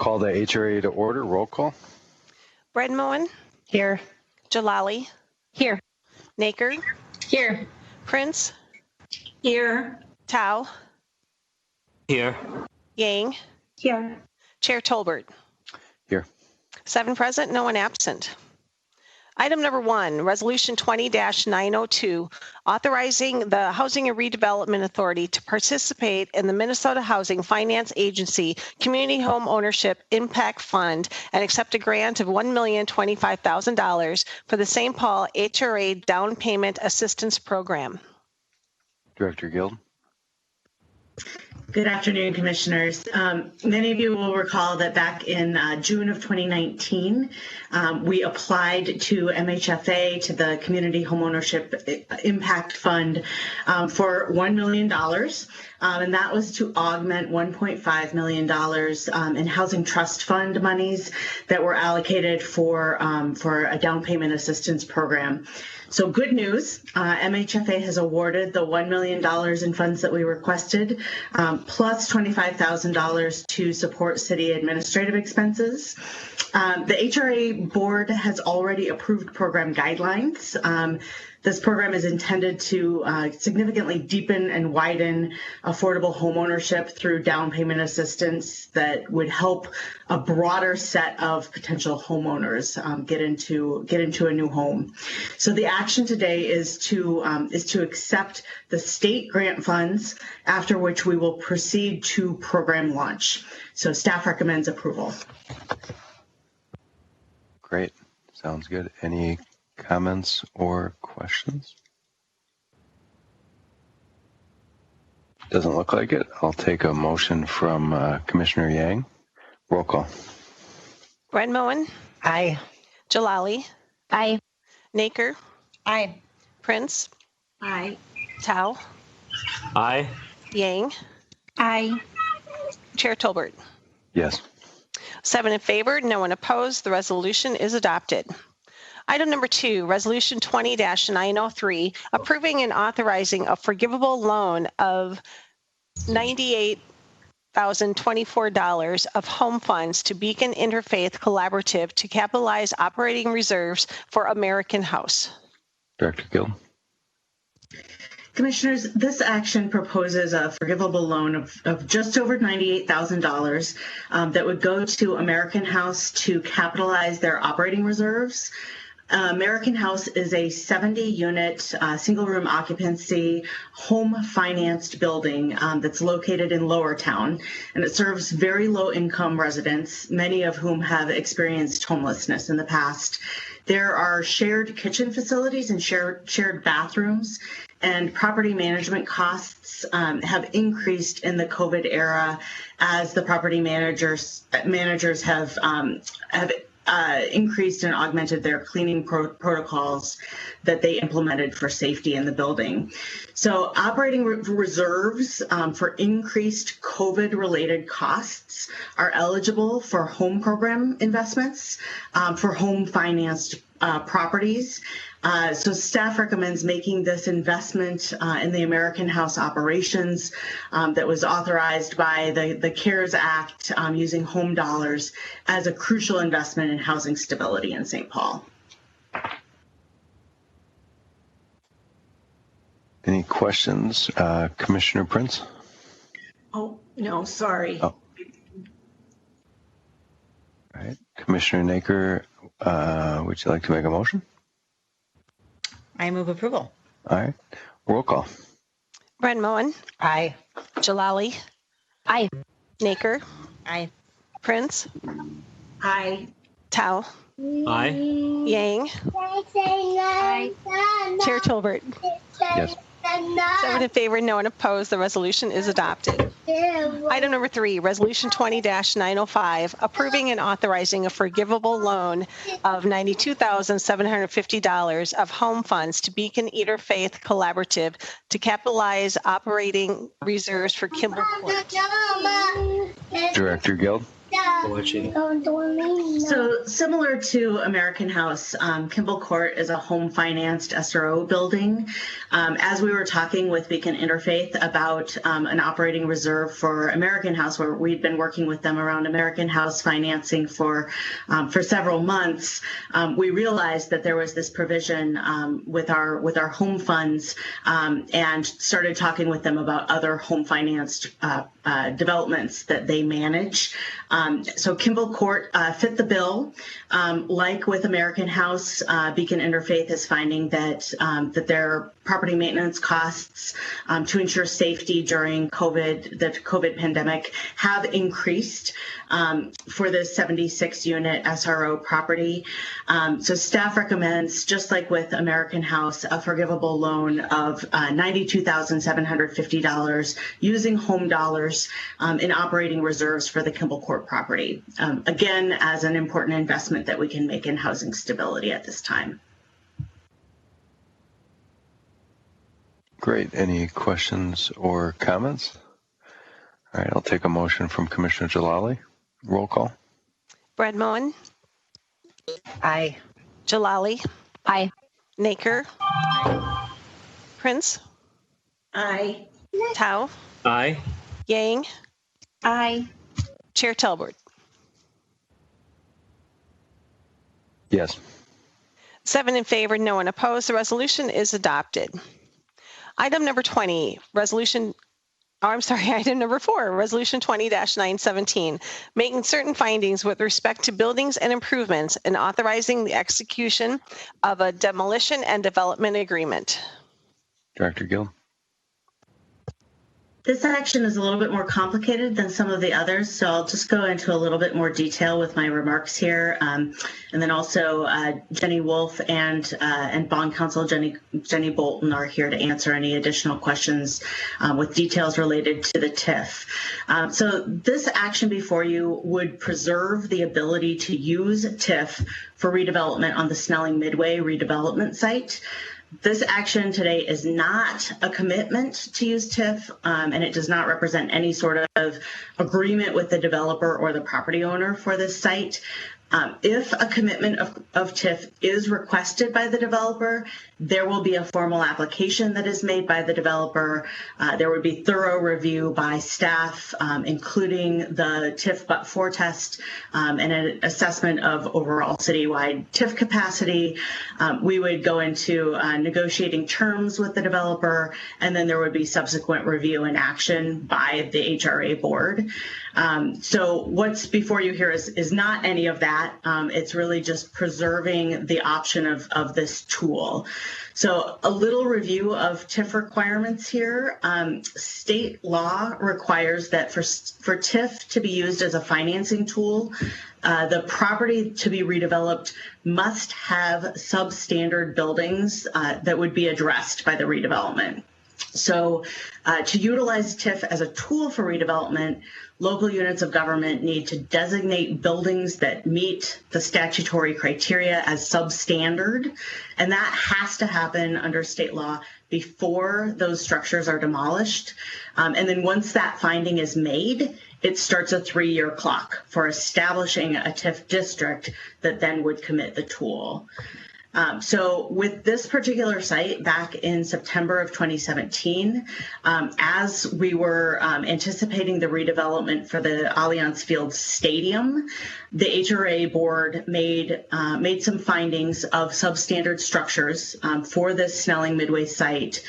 Call the HRA to order. Roll call. Bredmoen, Here. Jalali, Here. Naker, Here. Prince, Here. Tao, Here. Yang, Here. Chair Tolbert. Here. 7 present, no one absent. Item number 1, Resolution 20-902, authorizing the Housing and Redevelopment Authority to participate in the Minnesota Housing Finance Agency Community Home Ownership Impact Fund and accept a grant of $1,025,000 for the St. Paul HRA Down Payment Assistance Program. Director Guild. Good afternoon, Commissioners. Many of you will recall that back in June of 2019, we applied to MHFA, to the Community Homeownership Impact Fund, for $1 million. And that was to augment $1.5 million in Housing Trust Fund monies that were allocated for a down payment assistance program. So good news, MHFA has awarded the $1 million in funds that we requested, plus $25,000 to support city administrative expenses. The HRA board has already approved program guidelines. This program is intended to significantly deepen and widen affordable homeownership through down payment assistance that would help a broader set of potential homeowners get into a new home. So the action today is to accept the state grant funds, after which we will proceed to program launch. So staff recommends approval. Great. Sounds good. Any comments or questions? Doesn't look like it. I'll take a motion from Commissioner Yang. Roll call. Bredmoen, Aye. Jalali, Aye. Naker, Aye. Prince, Aye. Tao, Aye. Yang, Aye. Chair Tolbert. Yes. 7 in favor, no one opposed. The resolution is adopted. Item number 2, Resolution 20-903, approving and authorizing a forgivable loan of $98,024 of home funds to Beacon Interfaith Collaborative to capitalize operating reserves for American House. Director Guild. Commissioners, this action proposes a forgivable loan of just over $98,000 that would go to American House to capitalize their operating reserves. American House is a 70-unit single-room occupancy home-financed building that's located in Lowertown, and it serves very low-income residents, many of whom have experienced homelessness in the past. There are shared kitchen facilities and shared bathrooms, and property management costs have increased in the COVID era as the property managers have increased and augmented their cleaning protocols that they implemented for safety in the building. So operating reserves for increased COVID-related costs are eligible for home program investments for home-financed properties. So staff recommends making this investment in the American House operations that was authorized by the CARES Act using home dollars as a crucial investment in housing stability in St. Paul. Any questions? Commissioner Prince? Oh, no, sorry. Oh. All right. Commissioner Naker, would you like to make a motion? I move approval. All right. Roll call. Bredmoen, Aye. Jalali, Aye. Naker, Aye. Prince, Aye. Tao, Aye. Yang, Chair Tolbert. Yes. 7 in favor, no one opposed. The resolution is adopted. Item number 3, Resolution 20-905, approving and authorizing a forgivable loan of $92,750 of home funds to Beacon Interfaith Collaborative to capitalize operating reserves for Kimball Court. Director Guild. So similar to American House, Kimball Court is a home financed SRO building. As we were talking with Beacon Interfaith about an operating reserve for American House, where we'd been working with them around American House financing for several months, we realized that there was this provision with our home funds, and started talking with them about other home financed developments that they manage. So Kimball Court fit the bill. Like with American House, Beacon Interfaith is finding that their property maintenance costs to ensure safety during the COVID pandemic have increased for this 76-unit SRO property. So staff recommends, just like with American House, a forgivable loan of $92,750 using home dollars in operating reserves for the Kimball Court property. Again, as an important investment that we can make in housing stability at this time. Great. Any questions or comments? All right, I'll take a motion from Commissioner Jalali. Roll call. Breadmoen, Aye. Jalali, Aye. Naker, Prince, Aye. Tao, Aye. Yang, Aye. Chair Talbert. Yes. 7 in favor, no one opposed. The resolution is adopted. Item number 20, item number 4, Resolution 20-917, making certain findings with respect to buildings and improvements and authorizing the execution of a demolition and development agreement. Director Gill. This action is a little bit more complicated than some of the others, so I'll just go into a little bit more detail with my remarks here. And then also Jenny Wolf and bond counsel Jenny Bolton are here to answer any additional questions with details related to the TIF. So this action before you would preserve the ability to use TIF for redevelopment on the Snelling Midway redevelopment site. This action today is not a commitment to use TIF, and it does not represent any sort of agreement with the developer or the property owner for this site. If a commitment of TIF is requested by the developer, there will be a formal application that is made by the developer. There would be thorough review by staff, including the TIF but-for test and an assessment of overall citywide TIF capacity. We would go into negotiating terms with the developer, and then there would be subsequent review and action by the HRA board. So what's before you here is not any of that. It's really just preserving the option of this tool. So a little review of TIF requirements here. State law requires that for TIF to be used as a financing tool, the property to be redeveloped must have substandard buildings that would be addressed by the redevelopment. So to utilize TIF as a tool for redevelopment, local units of government need to designate buildings that meet the statutory criteria as substandard, and that has to happen under state law before those structures are demolished. And then once that finding is made, it starts a 3-year clock for establishing a TIF district that then would commit the tool. So with this particular site back in September of 2017, as we were anticipating the redevelopment for the Allianz Field Stadium, the HRA board made some findings of substandard structures for this Snelling Midway site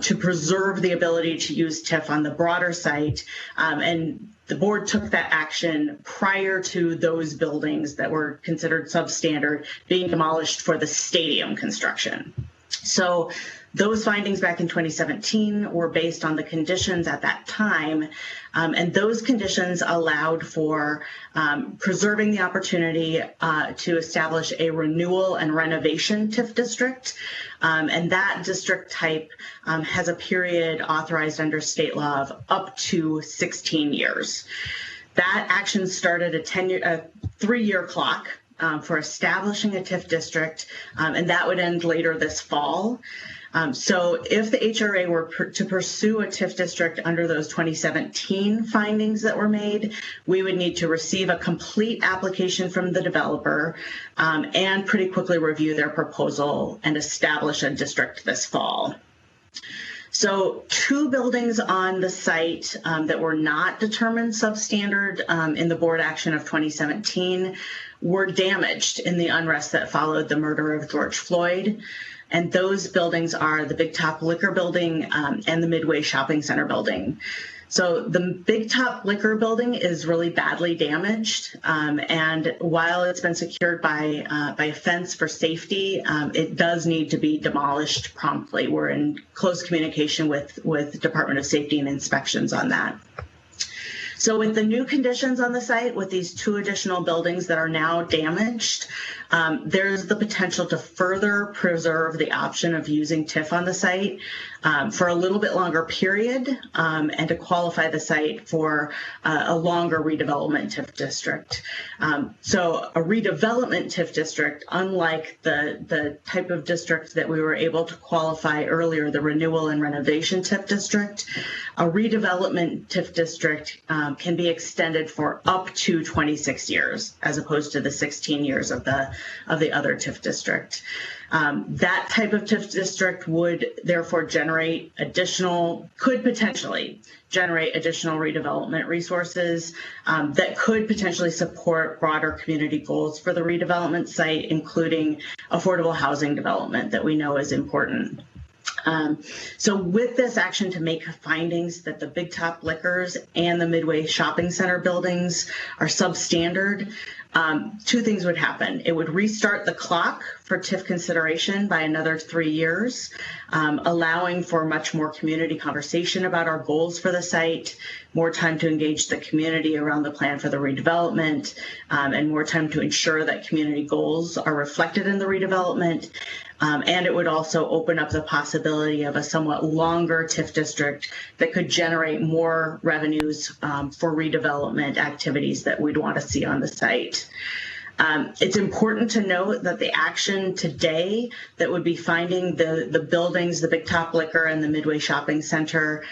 to preserve the ability to use TIF on the broader site, and the board took that action prior to those buildings that were considered substandard being demolished for the stadium construction. So those findings back in 2017 were based on the conditions at that time, and those conditions allowed for preserving the opportunity to establish a renewal and renovation TIF district, and that district type has a period authorized under state law of up to 16 years. That action started a 3-year clock for establishing a TIF district, and that would end later this fall. So if the HRA were to pursue a TIF district under those 2017 findings that were made, we would need to receive a complete application from the developer and pretty quickly review their proposal and establish a district this fall. So 2 buildings on the site that were not determined substandard in the board action of 2017 were damaged in the unrest that followed the murder of George Floyd. And those buildings are the Big Top Liquor Building and the Midway Shopping Center building. So the Big Top Liquor Building is really badly damaged, and while it's been secured by a fence for safety, it does need to be demolished promptly. We're in close communication with Department of Safety and Inspections on that. So with the new conditions on the site, with these 2 additional buildings that are now damaged, there's the potential to further preserve the option of using TIF on the site for a little bit longer period and to qualify the site for a longer redevelopment TIF district. So a redevelopment TIF district, unlike the type of district that we were able to qualify earlier, the renewal and renovation TIF district, a redevelopment TIF district can be extended for up to 26 years, as opposed to the 16 years of the other TIF district. That type of TIF district would therefore could potentially generate additional redevelopment resources that could potentially support broader community goals for the redevelopment site, including affordable housing development that we know is important. So with this action to make findings that the Big Top Liquors and the Midway Shopping Center buildings are substandard, 2 things would happen. It would restart the clock for TIF consideration by another 3 years, allowing for much more community conversation about our goals for the site, more time to engage the community around the plan for the redevelopment, and more time to ensure that community goals are reflected in the redevelopment. And it would also open up the possibility of a somewhat longer TIF district that could generate more revenues for redevelopment activities that we'd want to see on the site. It's important to note that the action today that would be finding the buildings, the Big Top Liquor and the Midway Shopping Center,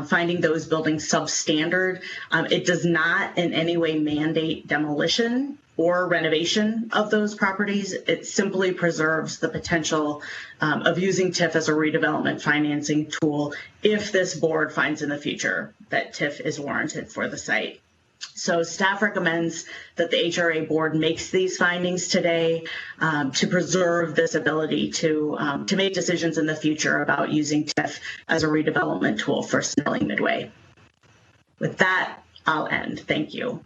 finding those buildings substandard, it does not in any way mandate demolition or renovation of those properties. It simply preserves the potential of using TIF as a redevelopment financing tool if this board finds in the future that TIF is warranted for the site. So staff recommends that the HRA board makes these findings today to preserve this ability to make decisions in the future about using TIF as a redevelopment tool for Snelling Midway. With that, I'll end. Thank you.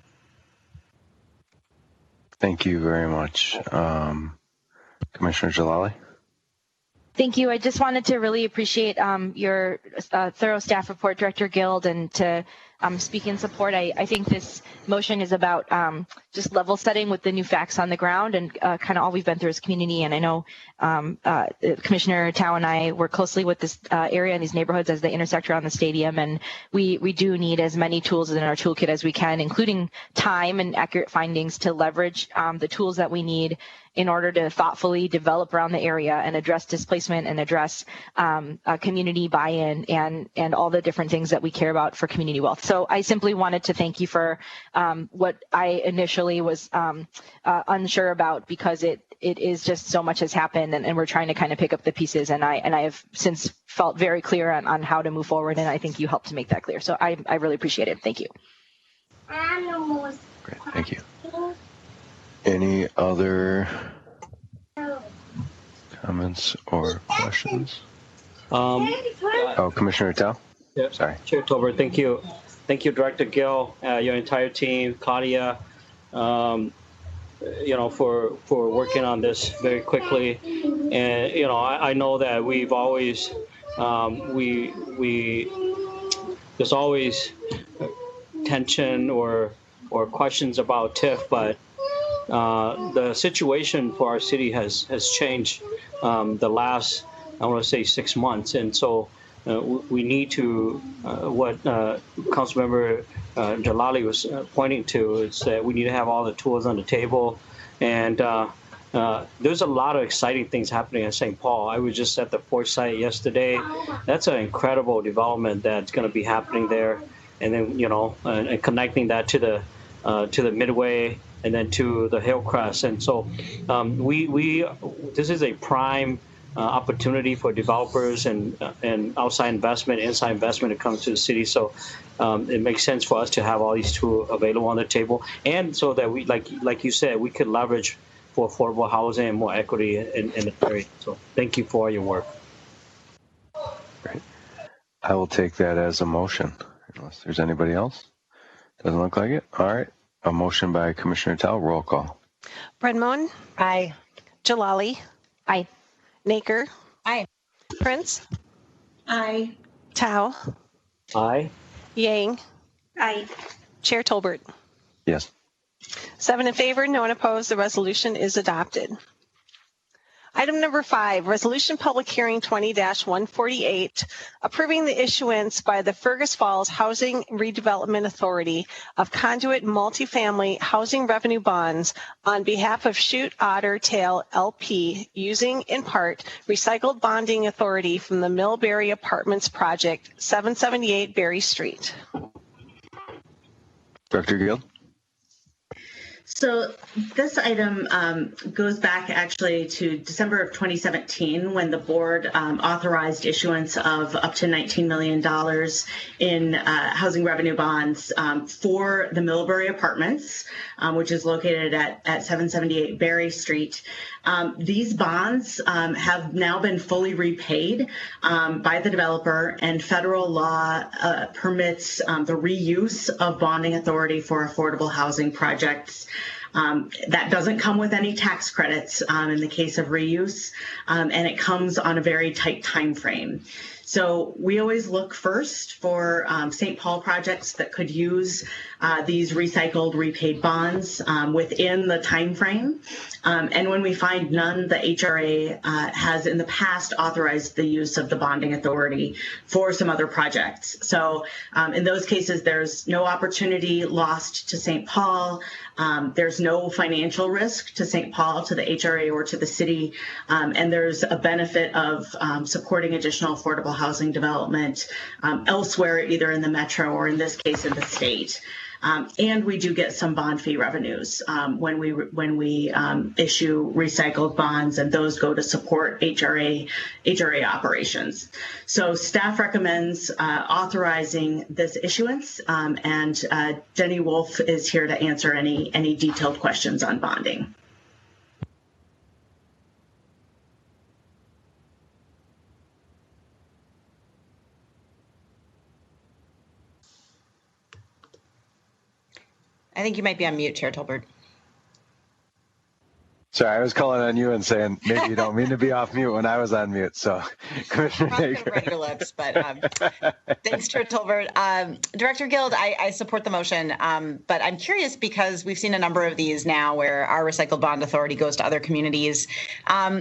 Thank you very much. Commissioner Jalali? Thank you. I just wanted to really appreciate your thorough staff report, Director Guild, and to speak in support. I think this motion is about just level setting with the new facts on the ground and kind of all we've been through as a community. And I know Commissioner Tao and I work closely with this area and these neighborhoods as they intersect around the stadium. And we do need as many tools in our toolkit as we can, including time and accurate findings to leverage the tools that we need in order to thoughtfully develop around the area and address displacement and address community buy-in and all the different things that we care about for community wealth. So I simply wanted to thank you for what I initially was unsure about, because it is just so much has happened and we're trying to kind of pick up the pieces. And I have since felt very clear on how to move forward. And I think you helped to make that clear. So I really appreciate it. Thank you. Great, thank you. Any other comments or questions? Commissioner Tao? Yeah. Sorry. Chair Tolbert, thank you. Thank you, Director Gill, your entire team, Claudia, for working on this very quickly. And, I know that we've always, there's always tension or questions about TIF, but the situation for our city has changed the last, I want to say, 6 months. And so we need to, what Councilmember Jalali was pointing to, is that we need to have all the tools on the table. And there's a lot of exciting things happening at St. Paul. I was just at the Fort site yesterday. That's an incredible development that's going to be happening there. And then, and connecting that to the Midway and then to the Hillcrest. And so this is a prime opportunity for developers and outside investment, inside investment to come to the city. So it makes sense for us to have all these tools available on the table. And so that we, like you said, we could leverage for affordable housing and more equity in the area. So thank you for all your work. Great. I will take that as a motion, unless there's anybody else. Doesn't look like it. All right. A motion by Commissioner Tao. Roll call. Brenmoen, Aye. Jalali, Aye. Naker, Aye. Prince, Aye. Tao, Aye. Yang, Aye. Chair Tolbert. Yes. 7 in favor, no one opposed. The resolution is adopted. Item number 5, Resolution Public Hearing 20-148, approving the issuance by the Fergus Falls Housing Redevelopment Authority of conduit multifamily housing revenue bonds on behalf of Chute Otter Tail LP, using in part recycled bonding authority from the Millbury Apartments Project, 778 Berry Street. Director Guild? So this item goes back actually to December of 2017 when the board authorized issuance of up to $19 million in housing revenue bonds for the Millbury Apartments, which is located at 778 Berry Street. These bonds have now been fully repaid by the developer, and federal law permits the reuse of bonding authority for affordable housing projects. That doesn't come with any tax credits in the case of reuse, and it comes on a very tight time frame. So we always look first for St. Paul projects that could use these recycled repaid bonds within the time frame. And when we find none, the HRA has in the past authorized the use of the bonding authority for some other projects. So in those cases, there's no opportunity lost to St. Paul. There's no financial risk to St. Paul, to the HRA, or to the city. And there's a benefit of supporting additional affordable housing development elsewhere, either in the metro or in this case in the state. And we do get some bond fee revenues when we issue recycled bonds, and those go to support HRA operations. So staff recommends authorizing this issuance, and Jenny Wolf is here to answer any detailed questions on bonding. I think you might be on mute, Chair Tolbert. Sorry, I was calling on you and saying maybe you don't mean to be off mute when I was on mute. So, Commissioner Naker. Run your lips, but thanks, Chair Tolbert. Director Guild, I support the motion, but I'm curious because we've seen a number of these now where our recycled bond authority goes to other communities. Does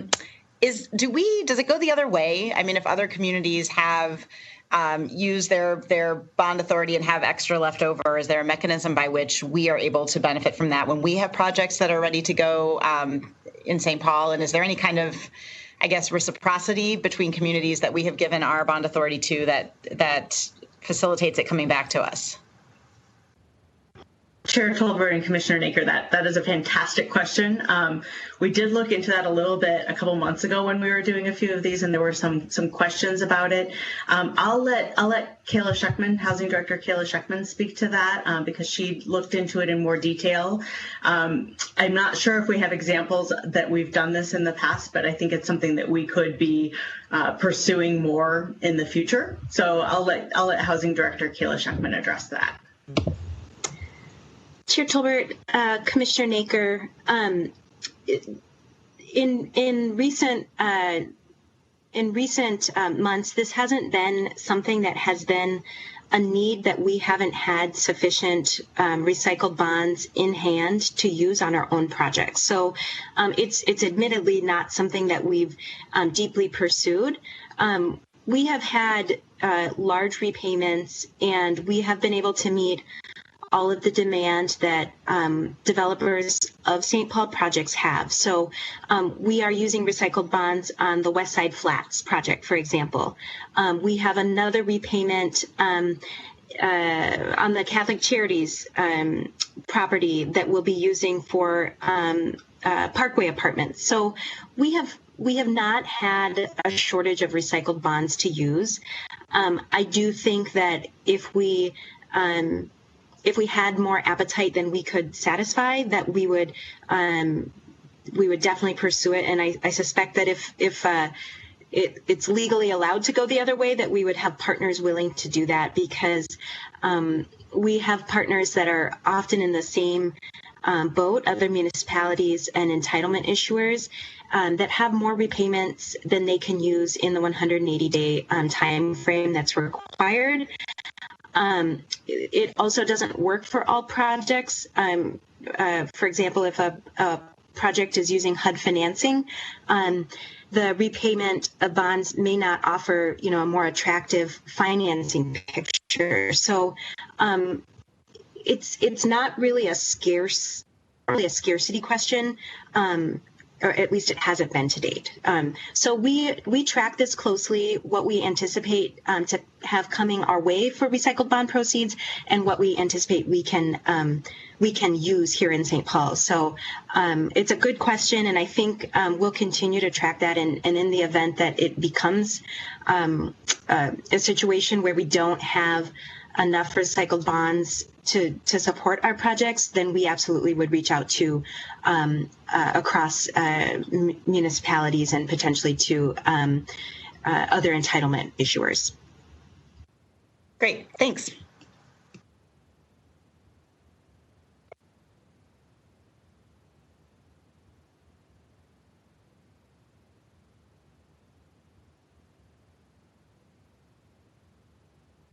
it go the other way? I mean, if other communities have use their bond authority and have extra left over, is there a mechanism by which we are able to benefit from that when we have projects that are ready to go in St. Paul? And is there any kind of, I guess, reciprocity between communities that we have given our bond authority to that facilitates it coming back to us? Chair Tolbert and Commissioner Naker, that is a fantastic question. We did look into that a little bit a couple months ago when we were doing a few of these, and there were some questions about it. I'll let Kayla Scheckman, Housing Director Kayla Scheckman, speak to that because she looked into it in more detail. I'm not sure if we have examples that we've done this in the past, but I think it's something that we could be pursuing more in the future. So I'll let Housing Director Kayla Scheckman address that. Chair Tolbert, Commissioner Naker, in recent months, this hasn't been something that has been a need that we haven't had sufficient recycled bonds in hand to use on our own projects. So it's admittedly not something that we've deeply pursued. We have had large repayments, and we have been able to meet all of the demand that developers of St. Paul projects have. So we are using recycled bonds on the West Side Flats project, for example. We have another repayment on the Catholic Charities property that we'll be using for Parkway Apartments. So we have not had a shortage of recycled bonds to use. I do think that if we had more appetite than we could satisfy, that we would definitely pursue it. And I suspect that if it's legally allowed to go the other way, that we would have partners willing to do that, because we have partners that are often in the same boat, other municipalities and entitlement issuers that have more repayments than they can use in the 180-day time frame that's required. It also doesn't work for all projects. For example, if a project is using HUD financing, the repayment of bonds may not offer, a more attractive financing picture. So it's not really a scarcity question. Or at least it hasn't been to date. So we track this closely, what we anticipate to have coming our way for recycled bond proceeds, and what we anticipate we can use here in St. Paul. So it's a good question, and I think we'll continue to track that. And in the event that it becomes a situation where we don't have enough recycled bonds to support our projects, then we absolutely would reach out to across municipalities and potentially to other entitlement issuers. Great, thanks.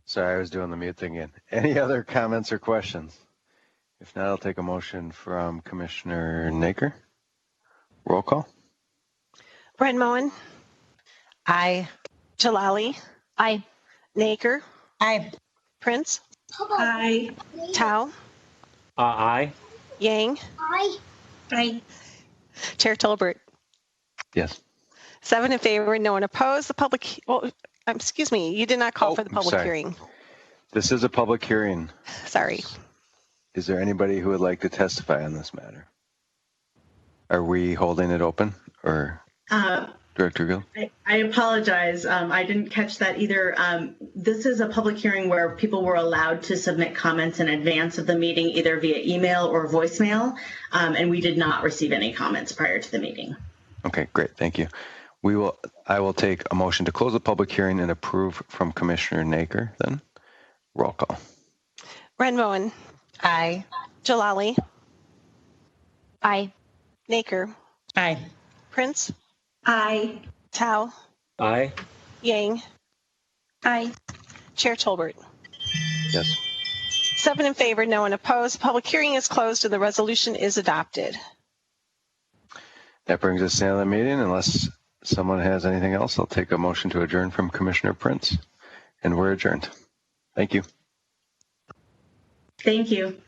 Sorry, I was doing the mute thing again. Any other comments or questions? If not, I'll take a motion from Commissioner Naker. Roll call. Brent Moen. Aye. Jalali. Aye. Naker. Aye. Prince. Aye. Tao. Aye. Yang. Aye. Chair Tolbert. Yes. 7 in favor, no one opposed. The public, excuse me, you did not call for the public sorry. hearing. This is a public hearing. Sorry. Is there anybody who would like to testify on this matter? Are we holding it open, or Director Gill? I apologize. I didn't catch that either. This is a public hearing where people were allowed to submit comments in advance of the meeting, either via email or voicemail, and we did not receive any comments prior to the meeting. Okay, great. Thank you. I will take a motion to close the public hearing and approve from Commissioner Naker then. Roll call. Brent Moen. Aye. Jalali. Aye. Naker. Aye. Prince. Aye. Tao. Aye. Yang. Aye. Chair Tolbert. Yes. 7 in favor, no one opposed. The public hearing is closed and the resolution is adopted. That brings us to the end of the meeting. Unless someone has anything else, I'll take a motion to adjourn from Commissioner Prince. And we're adjourned. Thank you. Thank you.